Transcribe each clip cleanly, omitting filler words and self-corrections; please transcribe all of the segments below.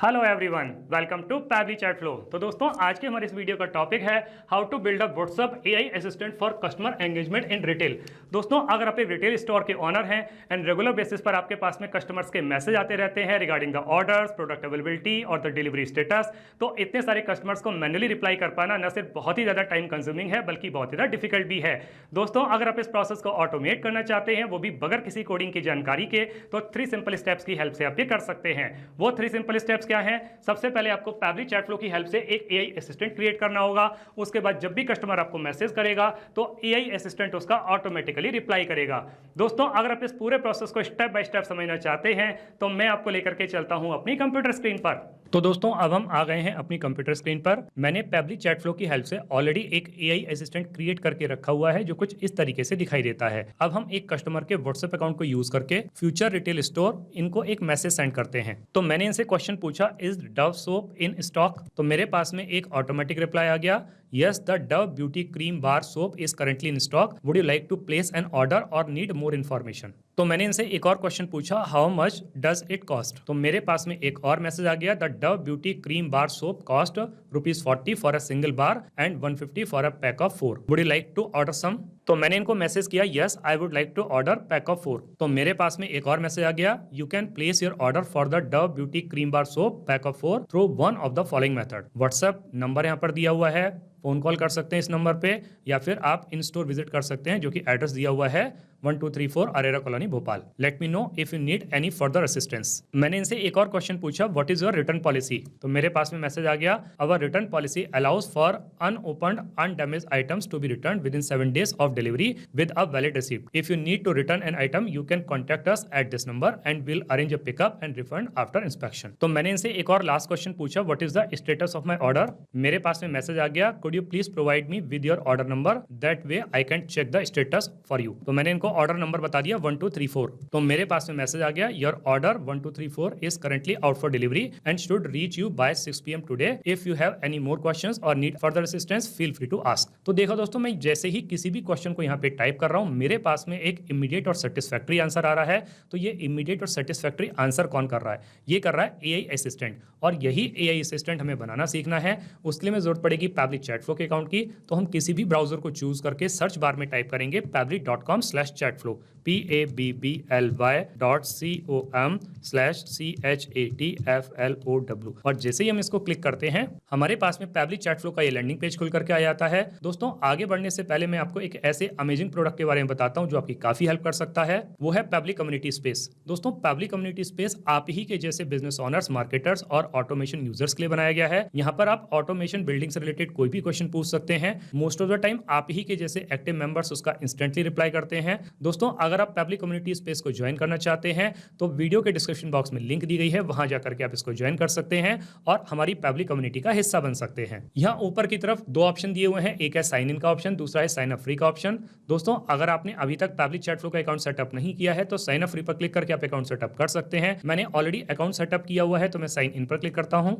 Hello everyone, welcome to Pabbly chat flow. तो दोस्तों, आज के हमारे इस वीडियो का टॉपिक है how to build a WhatsApp AI assistant for customer engagement in retail. दोस्तों, अगर आप एक रिटेल स्टोर के ओनर हैं एंड रेगुलर बेसिस पर आपके पास में कस्टमर्स के मैसेज आते रहते हैं regarding the orders, product availability और द डिलीवरी स्टेटस, तो इतने सारे कस्टमर्स को मैन्युअली रिप्लाई कर पाना न सिर्फ बहुत ही ज़्यादा टाइम कंज्यूमिंग है बल्कि बहुत ही ज़्यादा डिफिकल्ट भी है। दोस्तों, अगर आप इस प्रोसेस को ऑटोमेट करना चाहते हैं, वो भी बगैर किसी कोडिंग की जानकारी के, तो 3 सिंपल स्टेप्स की हेल्प से आप ये कर सकते हैं। वो 3 सिंपल स्टेप्स क्या हैं? सबसे पहले आपको पैबली चैट फ्लो की हेल्प से एक एआई असिस्टेंट क्रिएट करना होगा। उसके बाद जब भी कस्टमर आपको मैसेज करेगा तो एआई असिस्टेंट उसका ऑटोमेटिकली रिप्लाई करेगा। दोस्तों, अगर आप इस पूरे प्रोसेस को स्टेप बाय स्टेप समझना चाहते हैं तो मैं आपको लेकर के चलता हूं अपनी कंप्यूटर स्क्रीन पर। तो दोस्तों, अब हम आ गए हैं अपनी कंप्यूटर स्क्रीन पर। मैंने पैबली चैट फ्लो की हेल्प से ऑलरेडी एक एआई असिस्टेंट क्रिएट करके रखा हुआ है जो कुछ इस तरीके से दिखाई देता है। अब हम एक कस्टमर के व्हाट्सएप अकाउंट को यूज करके फ्यूचर रिटेल स्टोर इनको एक मैसेज सेंड करते हैं। तो मैंने इनसे क्वेश्चन पूछा, is Dove soap in stock? तो मेरे पास में एक ऑटोमेटिक रिप्लाई आ गया, yes the Dove beauty cream bar soap is currently in stock, would you like to place an order और नीड मोर इन्फॉर्मेशन? तो मैंने इनसे एक और क्वेश्चन पूछा, how much does it cost? तो मेरे पास में एक और मैसेज आ गया, the Dove beauty cream bar soap cost ₹40 for a single bar and 150 for a pack of 4, would you like to order some? तो मैंने इनको मैसेज किया, yes I would like to order pack of 4। तो मेरे पास में एक और मैसेज आ गया, you can place your order for the Dove beauty cream bar soap pack of 4 through one of the following method. WhatsApp number यहाँ पर दिया हुआ है, फोन कॉल कर सकते हैं इस नंबर पे, या फिर आप इन स्टोर विजिट कर सकते हैं जो कि एड्रेस दिया हुआ है 1234 Arera colony Bhopal. Let me know if you need any further assistance. मैंने इनसे एक और क्वेश्चन पूछा, what is your return policy? तो मेरे पास में मैसेज आ गया, our return policy allows for unopened undamaged items to be return within 7 days of delivery with a valid receipt. If you need to return an item you can contact us at this number and will arrange a pickup and refund after inspection. तो मैंने इनसे एक और last question पूछा, what is the status of my order? मेरे पास में message आ गया, could you please provide me with your order number, that way I can check the status for you. तो मैंने इनको ऑर्डर नंबर बता दिया 1234। तो मेरे पास में मैसेज आ गया, your order 1234 is currently out for delivery and should reach you by 6 PM today. If you have any more questions और need further assistance feel free to ask. तो देखो दोस्तों, मैं जैसे ही किसी भी क्वेश्चन को यहाँ पे टाइप कर रहा हूँ, मेरे पास में एक इमीडिएट और सेटिस्फैक्टरी आंसर आ रहा है। तो ये इमीडिएट और सेटिस्फैक्टरी आंसर कौन कर रहा है? ये कर रहा है एआई असिस्टेंट। और यही एआई असिस्टेंट हमें बनाना सीखना है। उसके लिए में जरूरत पड़ेगी पैबली चैट फ्लो के अकाउंट की। तो हम किसी भी ब्राउजर को चूज करके सर्च बार में टाइप करेंगे pably.com/chatflow PABBLY.com/CHATFLOW। और जैसे ही हम इसको क्लिक करते हैं, हमारे पास में पैबली चैट फ्लो का ये लैंडिंग पेज खुल करके आ जाता है। दोस्तों, आगे बढ़ने से पहले मैं आपको एक ऐसे अमेजिंग प्रोडक्ट के बारे में बताता हूं जो आपकी काफी हेल्प कर सकता है। वो है पैबली कम्युनिटी स्पेस। दोस्तों, पैबली कम्युनिटी स्पेस आप ही के जैसे बिजनेस ओनर्स, मार्केटर्स और ऑटोमेशन यूजर्स के लिए बनाया गया है। यहाँ पर आप ऑटोमेशन बिल्डिंग से रिलेटेड कोई भी क्वेश्चन पूछ सकते हैं। मोस्ट ऑफ द टाइम आप ही के जैसे एक्टिव मेंबर्स उसका इंस्टेंटली रिप्लाई करते हैं। दोस्तों, अगर आप पैबली कम्युनिटी स्पेस को ज्वाइन करना चाहते हैं तो वीडियो के डिस्क्रिप्शन बॉक्स में लिंक दी गई है, वहां जाकर के आप इसको ज्वाइन कर सकते हैं और हमारी पैबली कम्युनिटी का हिस्सा बन सकते हैं। यहाँ ऊपर की तरफ 2 ऑप्शन दिए हुए हैं, एक है साइन इन का ऑप्शन, दूसरा है साइन अप फ्री का ऑप्शन। दोस्तों, अगर आपने अभी तक पैबली चैट फ्लो का अकाउंट सेटअप नहीं किया है तो साइन अप फ्री पर क्लिक करके आप अकाउंट सेटअप कर सकते हैं। मैंने ऑलरेडी अकाउंट सेटअप किया हुआ है तो मैं साइन इन पर क्लिक करता हूं।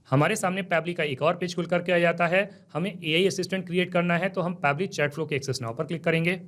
हमारे सामने पैबली का एक और पेज खुल करके आ जाता है। हमें एआई असिस्टेंट क्रिएट करना है तो हम पैबली चैट फ्लो के एक्सेस नाउ पर क्लिक करेंगे।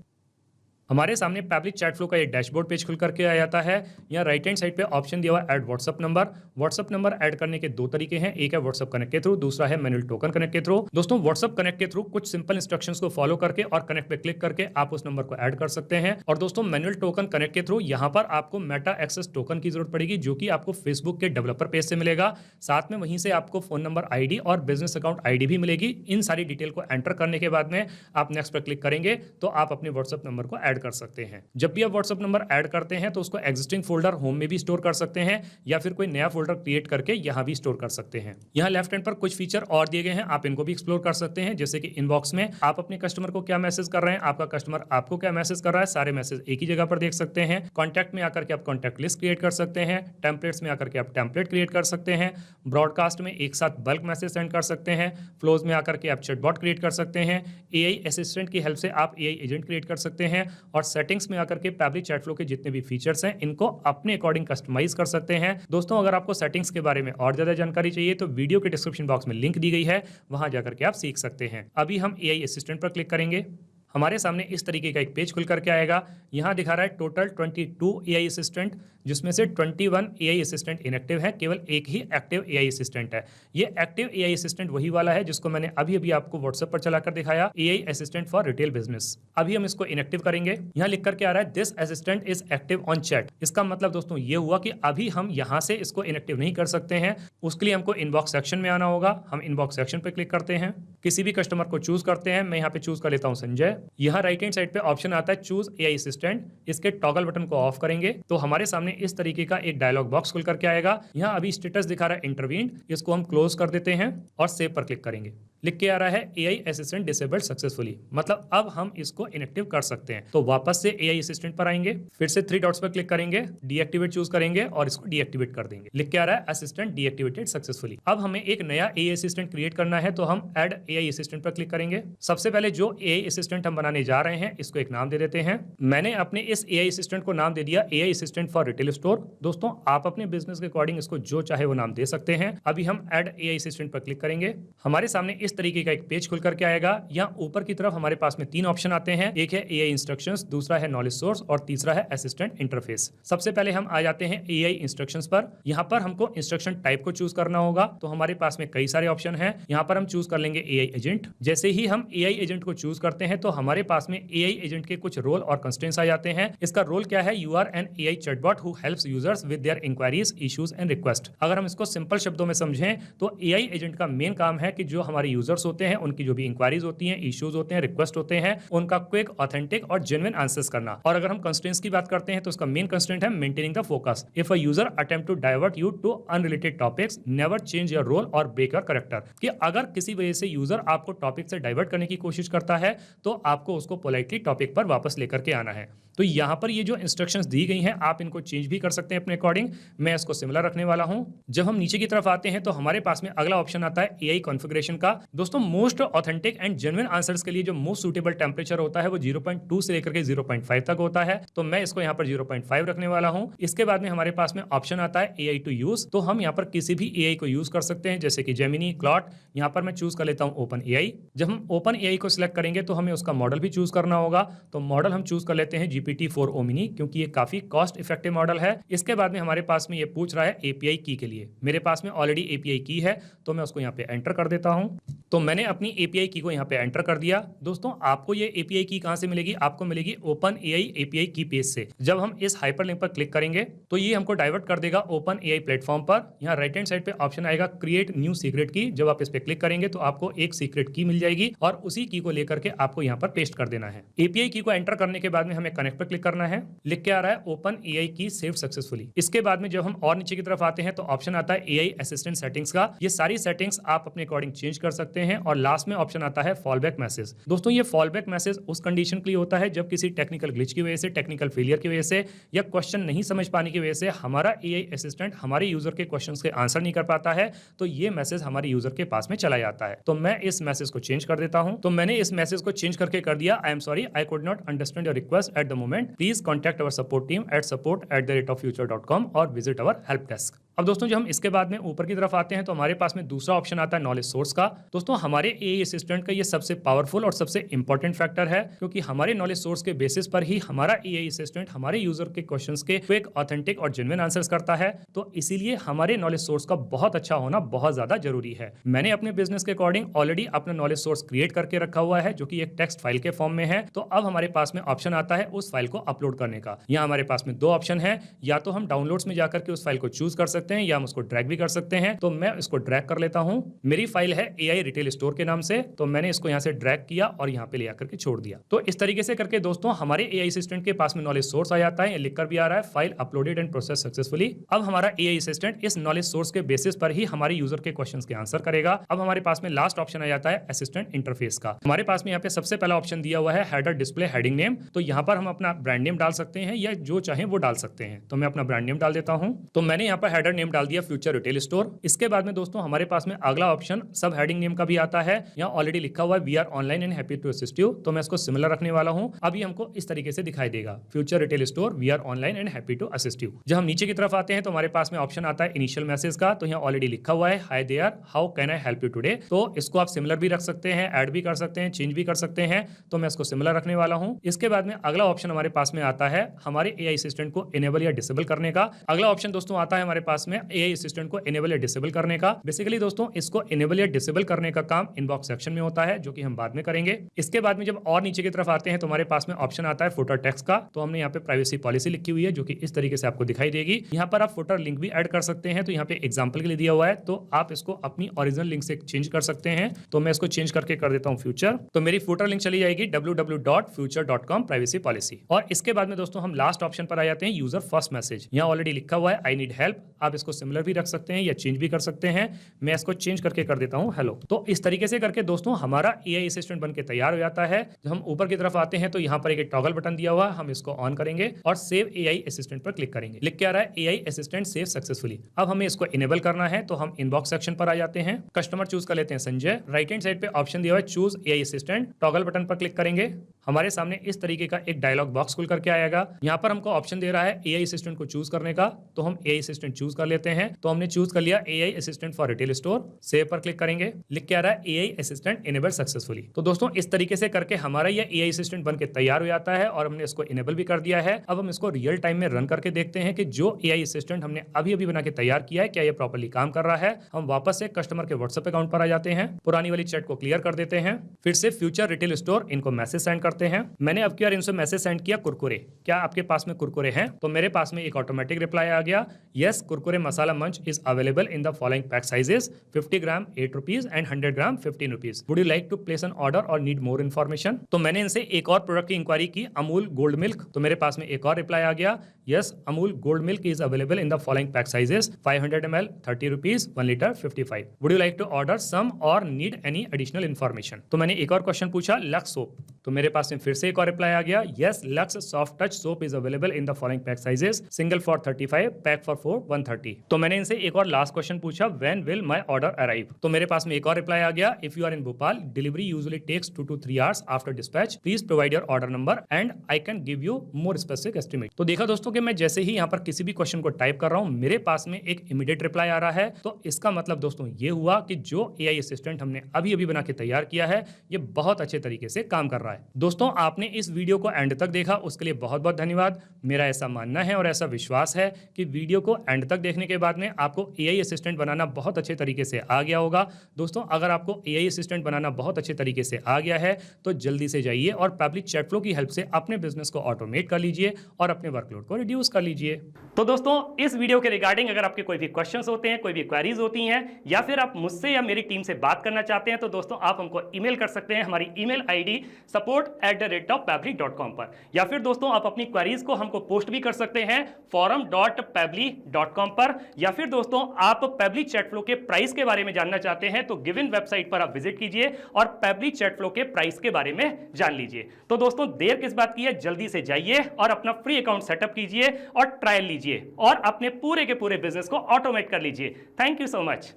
हमारे सामने पैबली चैट फ्लो का ये डैशबोर्ड पेज खुल करके आ जाता है। यहाँ राइट हैंड साइड पे ऑप्शन दिया हुआ है add WhatsApp number. WhatsApp number add करने के 2 तरीके हैं, एक है व्हाट्सएप कनेक्ट के थ्रू, दूसरा है मैनुअल टोकन कनेक्ट के थ्रू। दोस्तों, व्हाट्सएप कनेक्ट के थ्रू कुछ सिंपल इंस्ट्रक्शंस को फॉलो करके और कनेक्ट पे क्लिक करके आप उस नंबर को ऐड कर सकते हैं। और दोस्तों, मैनुअल टोकन कनेक्ट के थ्रू यहाँ पर आपको मेटा एक्सेस टोकन की जरूरत पड़ेगी जो कि आपको फेसबुक के डेवलपर पेज से मिलेगा। साथ में वहीं से आपको फोन नंबर आईडी और बिजनेस अकाउंट आईडी भी मिलेगी। इन सारी डिटेल को एंटर करने के बाद में आप नेक्स्ट पर क्लिक करेंगे तो आप अपने व्हाट्सएप नंबर को ऐड कर सकते हैं। जब भी आप व्हाट्सएप नंबर ऐड करते हैं तो उसको एग्जिस्टिंग फोल्डर होम में भी स्टोर कर सकते हैं या फिर कोई नया फोल्डर क्रिएट करके यहां भी स्टोर कर सकते हैं। यहां लेफ्ट हैंड पर कुछ फीचर और दिए गए हैं, आप इनको भी एक्सप्लोर कर सकते हैं। जैसे कि इनबॉक्स में आप अपने कस्टमर को क्या मैसेज कर रहे हैं, आपका कस्टमर आपको क्या मैसेज कर रहा है, सारे मैसेज एक ही जगह पर देख सकते हैं। कॉन्टैक्ट में आकर के आप कॉन्टैक्ट लिस्ट क्रिएट कर सकते हैं। टेम्पलेट्स में आकर के आप टेम्पलेट क्रिएट कर सकते हैं। ब्रॉडकास्ट में एक साथ बल्क मैसेज सेंड कर सकते हैं। फ्लोज में आकर के आप चैटबॉट क्रिएट कर सकते हैं। एआई असिस्टेंट की हेल्प से आप एआई एजेंट क्रिएट कर सकते हैं। और सेटिंग्स में आकर के पैबली चैट फ्लो के जितने भी फीचर्स हैं इनको अपने अकॉर्डिंग कस्टमाइज कर सकते हैं। दोस्तों, अगर आपको सेटिंग्स के बारे में और ज्यादा जानकारी चाहिए तो वीडियो के डिस्क्रिप्शन बॉक्स में लिंक दी गई है, वहां जाकर के आप सीख सकते हैं। अभी हम एआई असिस्टेंट पर क्लिक करेंगे। हमारे सामने इस तरीके का एक पेज खुल करके आएगा। यहाँ दिखा रहा है टोटल 22 एआई असिस्टेंट। जिसमें से 21 AI असिस्टेंट इनएक्टिव है, केवल एक ही एक्टिव AI असिस्टेंट है। ये एक्टिव AI असिस्टेंट वही वाला है जिसको मैंने अभी आपको व्हाट्सएप पर चलाकर दिखाया, AI assistant for retail business. अभी हम इसको इनएक्टिव करेंगे। यहाँ लिख करके आ रहा है this assistant is active on chat. इसका मतलब दोस्तों ये हुआ कि अभी हम यहाँ से इसको इनएक्टिव नहीं कर सकते हैं, उसके लिए हमको इनबॉक्स सेक्शन में आना होगा। हम इनबॉक्स सेक्शन पर क्लिक करते हैं, किसी भी कस्टमर को चूज करते हैं। मैं यहाँ पे चूज कर लेता हूँ संजय। यहाँ राइट हैंड साइड पे ऑप्शन आता है चूज AI असिस्टेंट। इसके टॉगल बटन को ऑफ करेंगे तो हमारे सामने इस तरीके का एक डायलॉग बॉक्स खुल करके आएगा। यहाँ अभी स्टेटस दिखा रहा है इंटरवीन्ड, इसको हम क्लोज कर देते हैं और सेव पर क्लिक करेंगे। लिख के आ रहा है AI असिस्टेंट डिसेबल्ड सक्सेसफुली, मतलब अब हम इसको इनएक्टिव कर सकते हैं। तो वापस से AI असिस्टेंट पर आएंगे, फिर से 3 डॉट्स पर क्लिक करेंगे, डीएक्टिवेट चूज करेंगे और इसको डीएक्टिवेट कर देंगे। लिख के आ रहा है असिस्टेंट डीएक्टिवेटेड सक्सेसफुली। अब हमें एक नया AI असिस्टेंट क्रिएट करना है, तो हम ऐड AI असिस्टेंट पर क्लिक करेंगे। सबसे पहले जो AI असिस्टेंट हम बनाने जा रहे हैं इसको एक नाम दे देते हैं। मैंने अपने इस AI असिस्टेंट को नाम दे दिया AI assistant for retail store. दोस्तों आप अपने बिजनेस के अकॉर्डिंग इसको जो चाहे वो नाम दे सकते हैं। अभी हम ऐड AI असिस्टेंट पर क्लिक करेंगे, हमारे सामने इस तरीके का एक पेज खुल करके आएगा। यहाँ ऊपर की तरफ हमारे पास में 3 ऑप्शन आते हैं, एक है AI इंस्ट्रक्शंस, दूसरा है नॉलेज सोर्स और तीसरा है असिस्टेंट इंटरफेस। सबसे पहले हम आ जाते हैं AI इंस्ट्रक्शंस पर। यहाँ पर हमको इंस्ट्रक्शन टाइप को चूज करना होगा, तो हमारे पास में कई सारे ऑप्शन हैं। यहाँ पर हम चूज कर लेंगे AI एजेंट। जैसे ही हम AI एजेंट को चूज करते हैं तो हमारे पास में AI एजेंट के कुछ रोल और कंस्ट्रेंट्स आ जाते हैं। इसका रोल क्या है, you are an AI chatbot who helps users with their inquiries, issues and request. अगर हम इसको सिंपल शब्दों में समझें तो AI एजेंट का मेन काम है कि जो हमारे यूजर्स होते हैं उनकी जो भी इंक्वायरीज होती हैं, इश्यूज होते हैं, रिक्वेस्ट होते हैं, उनका क्विक, ऑथेंटिक और जेन्युइन आंसर्स करना। और अगर हम कंस्ट्रेंट्स की बात करते हैं तो उसका मेन कंस्ट्रेंट है maintaining the focus. If a user attempt to divert you to unrelated topics, never change your role और ब्रेक योर कैरेक्टर। कि अगर किसी वजह से यूजर आपको टॉपिक से डाइवर्ट करने की कोशिश करता है तो आपको उसको पोलाइटली टॉपिक पर वापस लेकर के आना है। तो यहाँ पर ये जो इंस्ट्रक्शंस दी गई हैं आप इनको चेंज भी कर सकते हैं अपने अकॉर्डिंग। मैं इसको सिमिलर रखने वाला हूँ। जब हम नीचे की तरफ आते हैं तो हमारे पास में अगला ऑप्शन आता है AI कॉन्फ़िगरेशन का। दोस्तों most authentic and genuine answers के लिए जो मोस्ट सूटेबल टेम्परेचर होता है वो 0.2 से लेकर के 0.5 तक होता है, तो मैं इसको यहाँ पर 0.5 रखने वाला हूँ। इसके बाद में हमारे पास में ऑप्शन आता है AI टू यूज, तो हम यहाँ पर किसी भी AI को यूज कर सकते हैं, जैसे कि जेमिनी, क्लॉट। यहाँ पर मैं चूज कर लेता हूँ OpenAI। जब हम OpenAI को सिलेक्ट करेंगे तो हमें उसका मॉडल भी चूज करना होगा, तो मॉडल हम चूज कर लेते हैं GPT-4 Omni, क्योंकि ये काफी कॉस्ट इफेक्टिव मॉडल है। इसके बाद में हमारे पास में ये पूछ रहा है API की के लिए। मेरे पास में ऑलरेडी API की है तो मैं उसको यहाँ पे एंटर कर देता हूँ। तो मैंने अपनी API की को यहाँ पे एंटर कर दिया। दोस्तों आपको ये API की कहाँ से मिलेगी, आपको मिलेगी OpenAI API की पेज से। जब हम इस हाइपरलिंक पर क्लिक करेंगे तो ये हमको डाइवर्ट कर देगा OpenAI प्लेटफॉर्म पर। यहाँ राइट हैंड साइड पे ऑप्शन आएगा क्रिएट न्यू सीक्रेट की। जब आप इस पे क्लिक करेंगे तो आपको एक सीक्रेट की मिल जाएगी और उसी की को लेकर के आपको यहाँ पर पेस्ट कर देना है। API की को एंटर करने के बाद में हमें कनेक्ट पर क्लिक करना है। लिख के आ रहा है OpenAI की सेव सक्सेसफुली। इसके बाद में जब हम और नीचे की तरफ आते हैं तो ऑप्शन आता है AI असिस्टेंट सेटिंग्स का। ये सारी सेटिंग्स आप अपने अकॉर्डिंग चेंज कर सकते हैं। और लास्ट में ऑप्शन आता है फॉलबैक मैसेज। दोस्तों ये फॉलबैक मैसेज उस कंडीशन के लिए होता है जब किसी टेक्निकल ग्लिच की वजह से, टेक्निकल फेलियर की वजह से या क्वेश्चन नहीं समझ पाने की वजह से हमारा AI असिस्टेंट हमारे यूजर के क्वेश्चंस के आंसर नहीं कर पाता है, तो ये मैसेज हमारे यूजर के पास में चला जाता है। तो मैं इस मैसेज को चेंज कर देता हूं। तो मैंने इस मैसेज को चेंज करके कर दिया, I am sorry, I could not understand your request at the moment, please contact our support team at support@future.com और विजिट अवर हेल्प डेस्क। अब दोस्तों जब हम इसके बाद में ऊपर की तरफ आते हैं तो हमारे पास में दूसरा ऑप्शन आता है नॉलेज सोर्स का। दोस्तों हमारे AI असिस्टेंट का ये सबसे पावरफुल और सबसे इंपॉर्टेंट फैक्टर है, क्योंकि हमारे नॉलेज सोर्स के बेसिस पर ही हमारा AI असिस्टेंट हमारे यूजर के क्वेश्चंस के क्विक, ऑथेंटिक और जेन्युइन आंसर्स करता है। तो इसीलिए हमारे नॉलेज सोर्स का बहुत अच्छा होना बहुत ज्यादा जरूरी है। मैंने अपने बिजनेस के अकॉर्डिंग ऑलरेडी अपना नॉलेज सोर्स क्रिएट करके रखा हुआ है, जो कि एक टेक्स्ट फाइल के फॉर्म में है। तो अब हमारे पास में ऑप्शन आता है उस फाइल को अपलोड करने का। यहाँ हमारे पास में 2 ऑप्शन है, या तो हम डाउनलोड्स में जाकर के उस फाइल को चूज कर सकते हैं या हम उसको ड्रैग भी कर सकते हैं। तो मैं इसको ड्रैग कर लेता हूं। मेरी फाइल है AI रिटेल स्टोर के नाम से, तो मैंने इसको यहां से ड्रैग किया और यहां पे ले आकर के छोड़ दिया। तो इस तरीके से करके दोस्तों हमारे AI असिस्टेंट के पास में नॉलेज सोर्स आ जाता है। ये लिखकर भी आ रहा है file uploaded and process successfully. अब हमारा AI असिस्टेंट इस नॉलेज सोर्स के बेसिस पर ही हमारे यूजर के क्वेश्चंस के आंसर करेगा। अब हमारे पास में लास्ट ऑप्शन आ जाता है असिस्टेंट इंटरफेस का। हमारे पास में यहाँ पे सबसे पहला ऑप्शन दिया हुआ है हेडर डिस्प्ले हेडिंग नेम। तो यहाँ पर हम अपना ब्रांड नेम डाल सकते हैं या जो चाहे वो डाल सकते हैं। तो मैं अपना ब्रांड नेम डाल देता हूँ। तो मैंने यहाँ पर हेडर नेम डाल दिया फ्यूचर रिटेल स्टोर। इसके बाद में दोस्तों हमारे पास में अगला ऑप्शन सब हेडिंग नेम का भी आता है। यहाँ ऑलरेडी लिखा हुआ है we are online and happy to assist you, तो मैं इसको सिमिलर रखने वाला हूँ। अभी हमको इस तरीके से दिखाई देगा, future retail store we are online and happy to assist you. जब हम नीचे की तरफ आते हैं तो हमारे पास में ऑप्शन आता है इनिशियल मैसेज का, तो यहाँ ऑलरेडी लिखा हुआ है hi there how can I help you today. तो इसको आप सिमिलर भी रख सकते हैं, ऐड भी कर सकते हैं, चेंज भी कर सकते हैं, तो मैं इसको सिमिलर रखने वाला हूँ। इसके बाद में अगला ऑप्शन हमारे पास में आता है हमारे एआई असिस्टेंट को इनेबल या डिसेबल करने का। अगला ऑप्शन दोस्तों आता है हमारे पास में एआई असिस्टेंट को इनेबल या डिसेबल करने का। बेसिकली दोस्तों इसको इनेबल या डिसेबल करने का काम इनबॉक्स सेक्शन में होता है, जो कि हम बाद में करेंगे। इसके बाद में जब और नीचे की तरफ आते हैं तो हमारे पास में ऑप्शन आता है फुटर टेक्स्ट का, तो हमने यहाँ पे प्राइवेसी पॉलिसी लिखी हुई है जो कि इस तरीके से आपको दिखाई देगी। यहाँ पर आप फुटर लिंक भी ऐड कर सकते हैं, तो यहाँ पे एग्जांपल के लिए दिया हुआ है, तो आप इसको अपनी ओरिजिनल लिंक से चेंज कर सकते हैं। तो मैं इसको चेंज करके कर देता हूँ फ्यूचर, तो मेरी फुटर लिंक चली जाएगी www.future.com प्राइवेसी पॉलिसी। और इसके बाद में दोस्तों हम लास्ट ऑप्शन पर आ जाते हैं यूजर फर्स्ट मैसेज। यहाँ ऑलरेडी लिखा हुआ है आई नीड हेल्प, आप इसको सिमिलर भी रख सकते हैं या चेंज भी कर सकते हैं। मैं इसको चेंज करके कर देता हूँ हेलो। तो इस तरीके से करके दोस्तों हमारा एआई असिस्टेंट बनके तैयार हो जाता है। जब हम ऊपर की तरफ आते हैं तो यहाँ पर एक टॉगल बटन दिया हुआ है, हम इसको ऑन करेंगे और सेव एआई असिस्टेंट पर क्लिक करेंगे। लिख के आ रहा है एआई असिस्टेंट सेव सक्सेसफुली। अब हमें इसको इनेबल करना है, तो हम इनबॉक्स सेक्शन पर आ जाते हैं, कस्टमर चूज कर लेते हैं संजय। राइट हैंड साइड पे ऑप्शन दिया हुआ है choose AI assistant, toggle button पर क्लिक करेंगे। हमारे सामने इस तरीके का एक डायलॉग बॉक्स खुल करके आएगा। यहाँ पर हमको ऑप्शन दे रहा है एआई असिस्टेंट को चूज करने का, तो हम एआई असिस्टेंट चूज कर लेते हैं। तो हमने चूज कर लिया AI assistant for retail store, save पर क्लिक करेंगे। लिख के आ रहा है एआई असिस्टेंट इनेबल सक्सेसफुली। तो दोस्तों इस तरीके से करके हमारा यह एआई असिस्टेंट बनके तैयार हो जाता है और हमने इसको इनेबल भी कर दिया है। अब हम इसको रियल टाइम में रन करके देखते हैं कि जो एआई असिस्टेंट हमने अभी अभी बना के तैयार किया है क्या ये प्रॉपर्ली काम कर रहा है। हम वापस से कस्टमर के व्हाट्सएप अकाउंट पर आ जाते हैं, पुरानी वाली चैट को क्लियर कर देते हैं, फिर से फ्यूचर रिटेल स्टोर इनको मैसेज सेंड करते हैं। मैंने अब की बार इनसे मैसेज सेंड किया कुरकुरे, क्या आपके पास में कुरकुरे हैं? तो मेरे पास में एक ऑटोमेटिक रिप्लाई आ गया, yes Kurkure masala munch is available in the following pack sizes 50 gram 8 rupees and 100 gram 15 rupees. Would you like to place an order और नीड मोर इन्फॉर्मेशन? तो मैंने इनसे एक और प्रोडक्ट की इंक्वायरी की, अमूल गोल्ड मिल्क, तो मेरे पास में एक और रिप्लाई आ गया, yes Amul gold milk is available in the following pack sizes 500 ml 30 rupees 1 litre 55। Would you like to order some और नीड एनी एडिशनल इन्फॉर्मेशन? तो मैंने एक और क्वेश्चन पूछा लक्स सोप, तो मेरे पास में फिर से एक और रिप्लाई आ गया, yes Lux soft touch soap is available in the following pack sizes single for 35 pack for 4 130। तो मैंने इनसे एक और लास्ट क्वेश्चन पूछा when will my order arrive? तो मेरे पास में एक और रिप्लाई आ गया, if you are in Bhopal delivery usually takes 2 to 3 hours after dispatch, please provide your order number and I can give you more specific estimate. तो देखा दोस्तों कि मैं जैसे ही यहाँ पर किसी भी क्वेश्चन को टाइप कर रहा हूँ मेरे पास में एक इमीडिएट रिप्लाई आ रहा है। तो इसका मतलब दोस्तों ये हुआ कि जो एआई असिस्टेंट हमने अभी अभी बना के तैयार किया है ये बहुत अच्छे तरीके से काम कर रहा है। दोस्तों आपने इस वीडियो को एंड तक देखा उसके लिए बहुत बहुत धन्यवाद। मेरा ऐसा मानना है और ऐसा विश्वास है कि वीडियो को एंड तक देखने के बाद में आपको एआई असिस्टेंट बनाना बहुत अच्छे तरीके से आ गया होगा। दोस्तों अगर आपको एआई असिस्टेंट बनाना बहुत अच्छे तरीके से आ गया है तो जल्दी से जाइए और पब्लिक चैट फ्लो की हेल्प से अपने बिजनेस को ऑटोमेट कर लीजिए और अपने वर्कलोड को रिड्यूस कर लीजिए। तो दोस्तों इस वीडियो के रिगार्डिंग अगर आपके कोई भी क्वेश्चंस होते हैं, कोई भी क्वेरीज होती हैं या फिर आप मुझसे या मेरी टीम से बात करना चाहते हैं तो दोस्तों आप हमको ईमेल कर सकते हैं हमारी ईमेल आईडी support@pabbly.com पर, या फिर दोस्तों आप अपनी क्वेरीज को हमको पोस्ट भी कर सकते हैं forum.pabbly.com पर, या फिर दोस्तों आप पेबली चैट फ्लो के प्राइस के बारे में जानना चाहते हैं तो गिवन वेबसाइट पर आप विजिट कीजिए और पेबली चैट फ्लो के प्राइस के बारे में जान लीजिए। तो दोस्तों देर किस बात की है, जल्दी से जाइए और अपना फ्री अकाउंट सेटअप कीजिए और ट्रायल लीजिए और अपने पूरे के पूरे बिजनेस को ऑटोमेट कर लीजिए। Thank you so much.